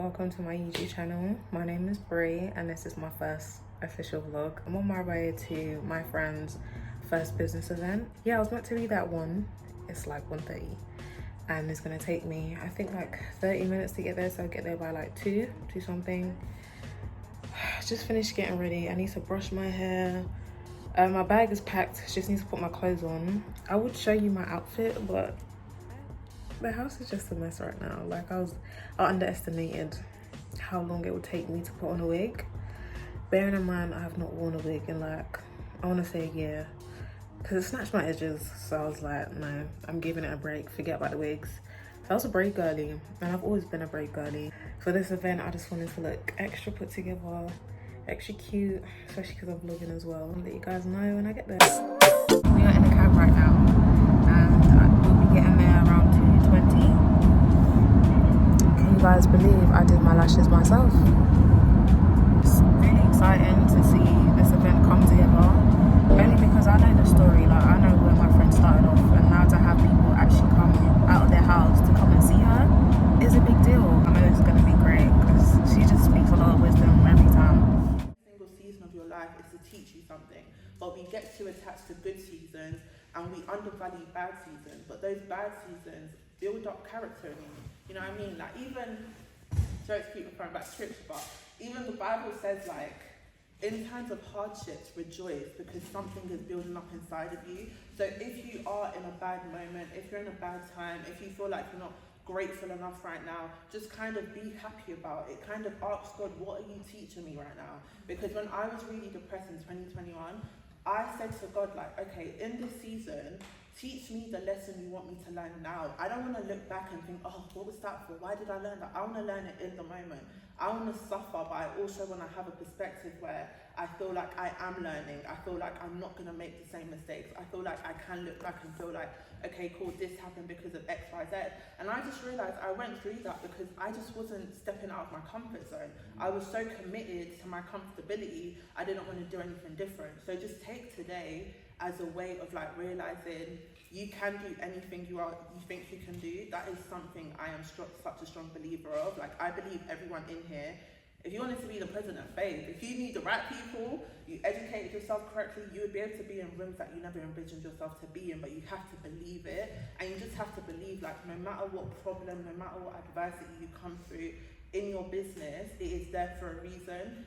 Welcome to my YouTube channel. My name is Brie and this is my first official vlog. I'm on my way to my friend's first business event. Yeah, I was meant to be that one. It's like 1:30 and it's gonna take me, I think, like 30 minutes to get there, so I'll get there by like 2 something. Just finished getting ready. I need to brush my hair. My bag is packed, just need to put my clothes on. I would show you my outfit, but the house is just a mess right now. Like I underestimated how long it would take me to put on a wig. Bearing in mind I have not worn a wig in like, I want to say a year, because it snatched my edges. So I was like, no, I'm giving it a break, forget about the wigs. So I was a braid girly and I've always been a braid girly. For this event I just wanted to look extra put together, extra cute, especially because I'm vlogging as well. I'll let you guys know when I get there. We are in the cab right now and we'll be getting there around 2:20. Can you guys believe I did my lashes myself? It's really exciting to see this event come together, only because I know the story. Like, I know where my friend started off, and now to have people actually come out of their house to come and see her is a big deal. I know it's going to be great because she just speaks a lot of wisdom every time. Single season of your life is to teach you something, but we get too attached to good seasons and we undervalue bad seasons. But those bad seasons build up character in you. You know what I mean? Like, even, sorry to keep referring back to scripture, but even the Bible says, like, in times of hardships, rejoice, because something is building up inside of you. So if you are in a bad moment, if you're in a bad time, if you feel like you're not grateful enough right now, just kind of be happy about it. Kind of ask God, what are you teaching me right now? Because when I was really depressed in 2021, I said to God, like, okay, in this season, teach me the lesson you want me to learn now. I don't want to look back and think, oh, what was that for? Why did I learn that? I want to learn it in the moment. I want to suffer, but I also want to have a perspective where I feel like I am learning. I feel like I'm not going to make the same mistakes. I feel like I can look back and feel like, okay, cool, this happened because of X, Y, Z. And I just realized I went through that because I just wasn't stepping out of my comfort zone. I was so committed to my comfortability, I didn't want to do anything different. So just take today as a way of like realizing you can do anything you think you can do. That is something I am such a strong believer of. Like, I believe everyone in here, if you wanted to be the president, babe, if you knew the right people, you educated yourself correctly, you would be able to be in rooms that you never envisioned yourself to be in. But you have to believe it, and you just have to believe, like, no matter what problem, no matter what adversity you come through in your business, it is there for a reason.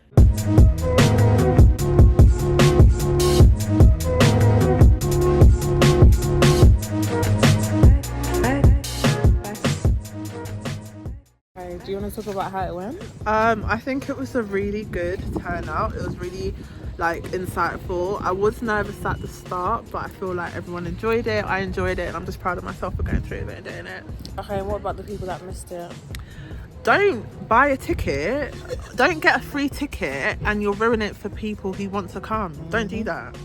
Do you want to talk about how it went? I think it was a really good turnout. It was really like insightful. I was nervous at the start, but I feel like everyone enjoyed it. I enjoyed it, and I'm just proud of myself for going through it and doing it. Okay, what about the people that missed it? Don't buy a ticket. Don't get a free ticket and you'll ruin it for people who want to come. Don't do that.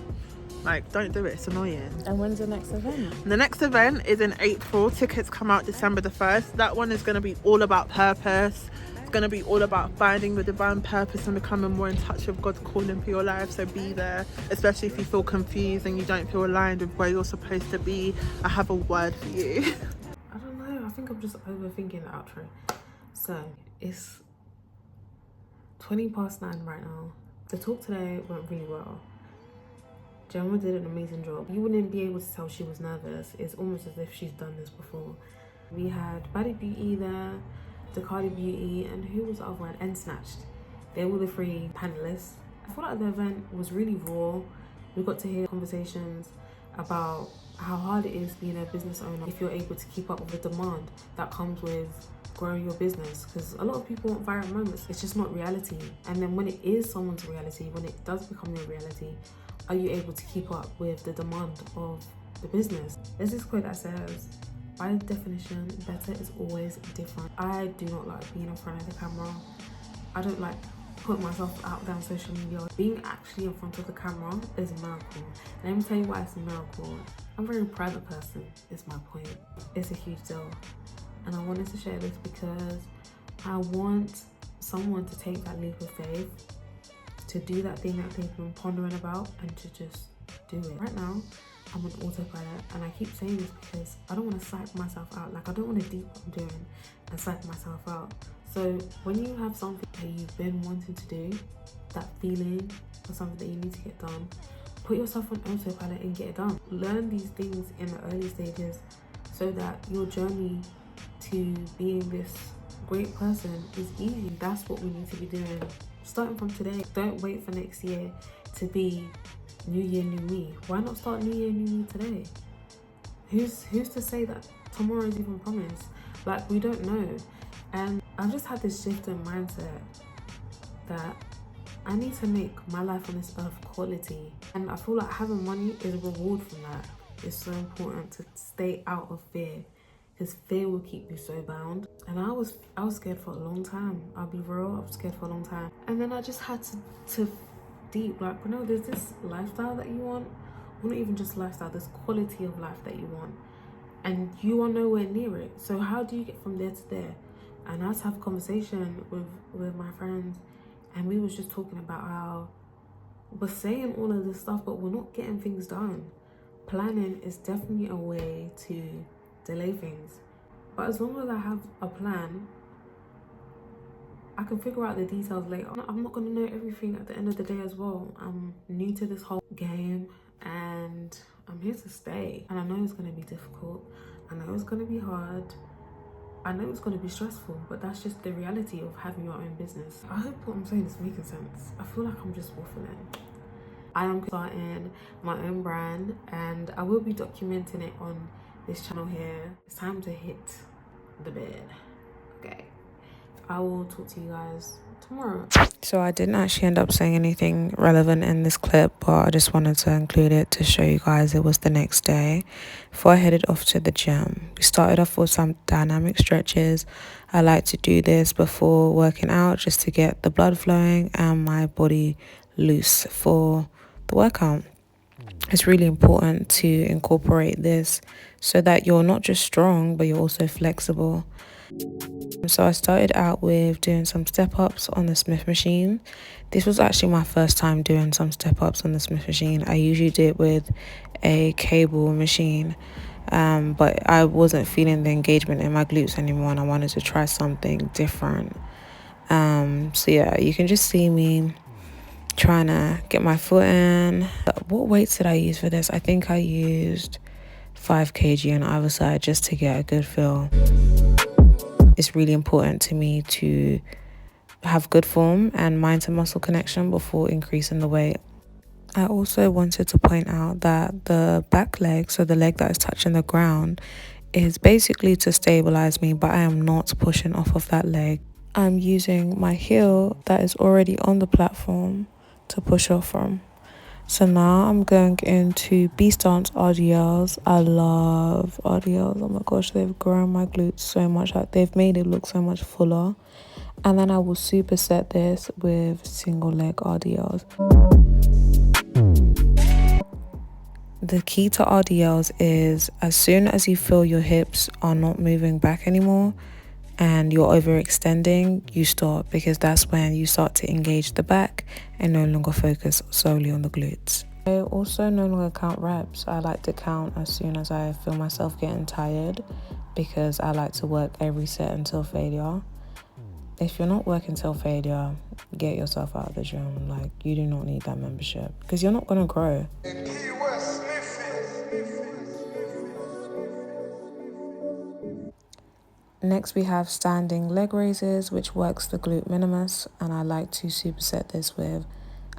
Like, don't do it. It's annoying. And when's the next event? The next event is in April. Tickets come out December the 1st. That one is going to be all about purpose. It's going to be all about finding the divine purpose and becoming more in touch with God's calling for your life. So be there, especially if you feel confused and you don't feel aligned with where you're supposed to be. I have a word for you. I don't know. I think I'm just overthinking the outro. So it's 9:20 right now. The talk today went really well. Gemma did an amazing job. You wouldn't be able to tell she was nervous. It's almost as if she's done this before. We had Baddie Beauty there, the Kaale Beauty, and who was the other one? And Snatched. They were the 3 panelists. I feel like the event was really raw. We got to hear conversations about how hard it is being a business owner if you're able to keep up with the demand that comes with growing your business, because a lot of people want viral moments. It's just not reality. And then when it is someone's reality, when it does become your reality, are you able to keep up with the demand of the business? There's this quote that says, by definition, better is always different. I do not like being in front of the camera. I don't like putting myself out there on social media. Being actually in front of the camera is a miracle. And let me tell you why it's a miracle. I'm a very private person, is my point. It's a huge deal. And I wanted to share this because I want someone to take that leap of faith, to do that thing that they've been pondering about, and to just do it. Right now, I'm on autopilot, and I keep saying this because I don't want to psych myself out. Like, I don't want to deep what I'm doing and psych myself out. So when you have something that you've been wanting to do, that feeling or something that you need to get done, put yourself on autopilot and get it done. Learn these things in the early stages so that your journey to being this great person is easy. That's what we need to be doing starting from today. Don't wait for next year to be new year, new me. Why not start new year, new me today? Who's to say that tomorrow is even promised? Like, we don't know. And I've just had this shift in mindset that I need to make my life on this earth quality. And I feel like having money is a reward from that. It's so important to stay out of fear, because fear will keep you so bound. And I was scared for a long time. I'll be real, I was scared for a long time. And then I just had to deep, like, you know, there's this lifestyle that you want, or not even just lifestyle, this quality of life that you want, and you are nowhere near it. So how do you get from there to there? And I had to have a conversation with my friends, and we was just talking about how we're saying all of this stuff, but we're not getting things done. Planning is definitely a way to delay things. But as long as I have a plan, I can figure out the details later. I'm not gonna know everything at the end of the day as well. I'm new to this whole game and I'm here to stay. And I know it's gonna be difficult. I know it's gonna be hard. I know it's gonna be stressful, but that's just the reality of having your own business. I hope what I'm saying is making sense. I feel like I'm just waffling. I am starting my own brand and I will be documenting it on this channel here. It's time to hit the bed. Okay. I will talk to you guys tomorrow. So I didn't actually end up saying anything relevant in this clip, but I just wanted to include it to show you guys it was the next day before I headed off to the gym. We started off with some dynamic stretches. I like to do this before working out just to get the blood flowing and my body loose for the workout. It's really important to incorporate this so that you're not just strong, but you're also flexible. So I started out with doing some step-ups on the Smith machine. This was actually my first time doing some step-ups on the Smith machine. I usually do it with a cable machine, but I wasn't feeling the engagement in my glutes anymore and I wanted to try something different. So yeah, you can just see me trying to get my foot in. What weights did I use for this? I think I used 5 kg on either side just to get a good feel. It's really important to me to have good form and mind to muscle connection before increasing the weight. I also wanted to point out that the back leg, so the leg that is touching the ground, is basically to stabilize me, but I am not pushing off of that leg. I'm using my heel that is already on the platform to push off from. So now I'm going into B stance RDLs. I love RDLs. Oh my gosh, they've grown my glutes so much. Like, they've made it look so much fuller. And then I will superset this with single leg RDLs. The key to RDLs is as soon as you feel your hips are not moving back anymore and you're overextending, you stop, because that's when you start to engage the back and no longer focus solely on the glutes. I also no longer count reps. I like to count as soon as I feel myself getting tired, because I like to work every set until failure. If you're not working till failure, get yourself out of the gym. Like, you do not need that membership because you're not going to grow. Next we have standing leg raises, which works the glute minimus, and I like to superset this with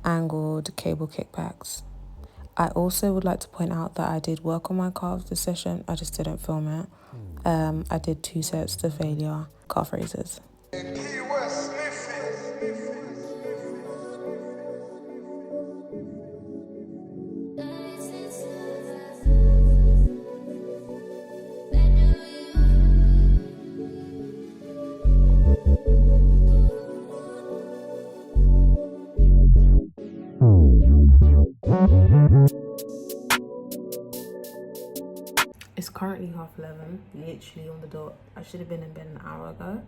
angled cable kickbacks. I also would like to point out that I did work on my calves this session, I just didn't film it. I did 2 sets to failure calf raises. It's currently 11:30, literally on the dot. I should have been in bed an hour ago,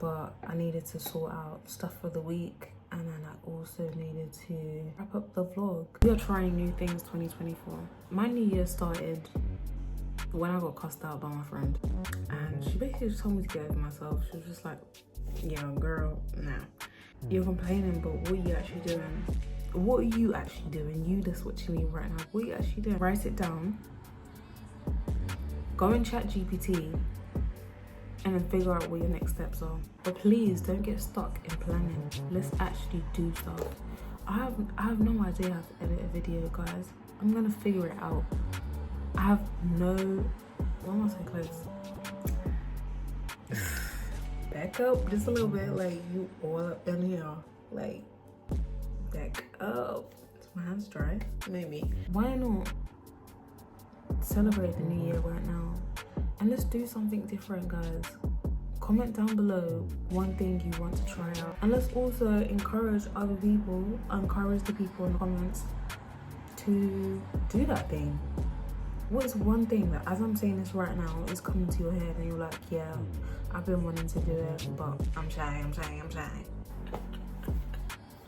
but I needed to sort out stuff for the week and then I also needed to wrap up the vlog. We are trying new things 2024. My new year started when I got cussed out by my friend, and she basically just told me to get over myself. She was just like, yeah, girl, nah, you're complaining, but what are you actually doing? What are you actually doing? You that's watching me right now, what are you actually doing? Write it down, go and chat GPT, and then figure out what your next steps are. But please don't get stuck in planning. Let's actually do stuff. I have no idea how to edit a video, guys. I'm gonna figure it out. I have no, what am I saying, close? Back up just a little bit, like you all up in here. Like, back up. Is my hands dry? Maybe. Why not celebrate the new year right now? And let's do something different, guys. Comment down below one thing you want to try out. And let's also encourage other people, encourage the people in the comments to do that thing. What is one thing that, as I'm saying this right now, is coming to your head and you're like, yeah, I've been wanting to do it, but I'm shy.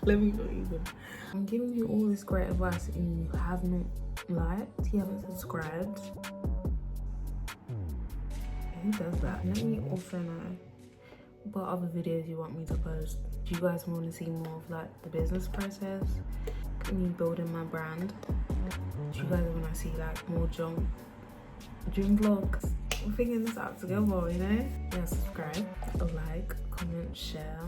Let me not even. I'm giving you all this great advice and you have not liked, you haven't subscribed. Who does that? Let me also know what other videos you want me to post. Do you guys want to see more of like the business process? Me building my brand? Do you guys want to see like more dream vlogs? We're figuring this out together, you know? Yeah, subscribe, like, comment, share.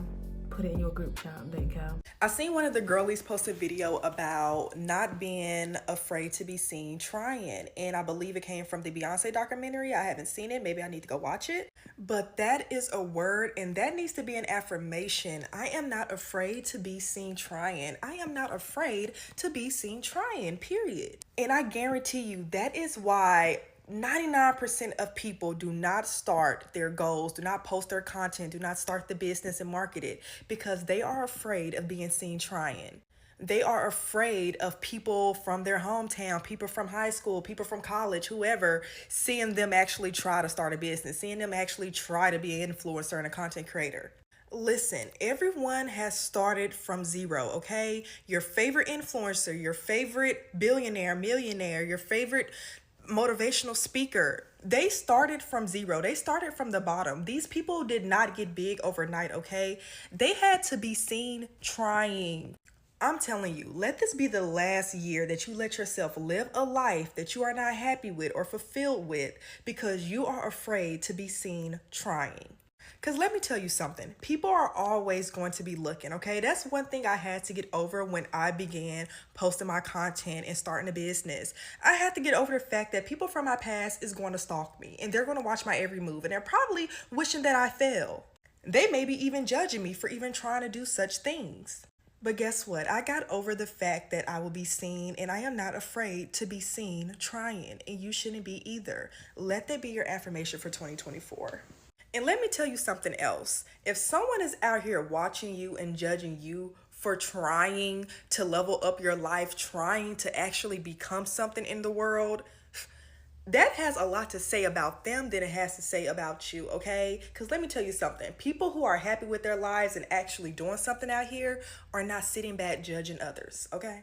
Put it in your group chat, don't care. I seen one of the girlies post a video about not being afraid to be seen trying, and I believe it came from the Beyonce documentary. I haven't seen it, maybe I need to go watch it, but that is a word and that needs to be an affirmation. I am not afraid to be seen trying. I am not afraid to be seen trying, period. And I guarantee you that is why 99% of people do not start their goals, do not post their content, do not start the business and market it because they are afraid of being seen trying. They are afraid of people from their hometown, people from high school, people from college, whoever, seeing them actually try to start a business, seeing them actually try to be an influencer and a content creator. Listen, everyone has started from zero, okay? Your favorite influencer, your favorite billionaire, millionaire, your favorite motivational speaker, they started from zero. They started from the bottom. These people did not get big overnight, okay? They had to be seen trying. I'm telling you, let this be the last year that you let yourself live a life that you are not happy with or fulfilled with because you are afraid to be seen trying. Because let me tell you something, people are always going to be looking, okay? That's one thing I had to get over when I began posting my content and starting a business. I had to get over the fact that people from my past is going to stalk me and they're going to watch my every move and they're probably wishing that I fail. They may be even judging me for even trying to do such things. But guess what? I got over the fact that I will be seen and I am not afraid to be seen trying, and you shouldn't be either. Let that be your affirmation for 2024. And let me tell you something else. If someone is out here watching you and judging you for trying to level up your life, trying to actually become something in the world, that has a lot to say about them than it has to say about you, okay? Because let me tell you something. People who are happy with their lives and actually doing something out here are not sitting back judging others, okay?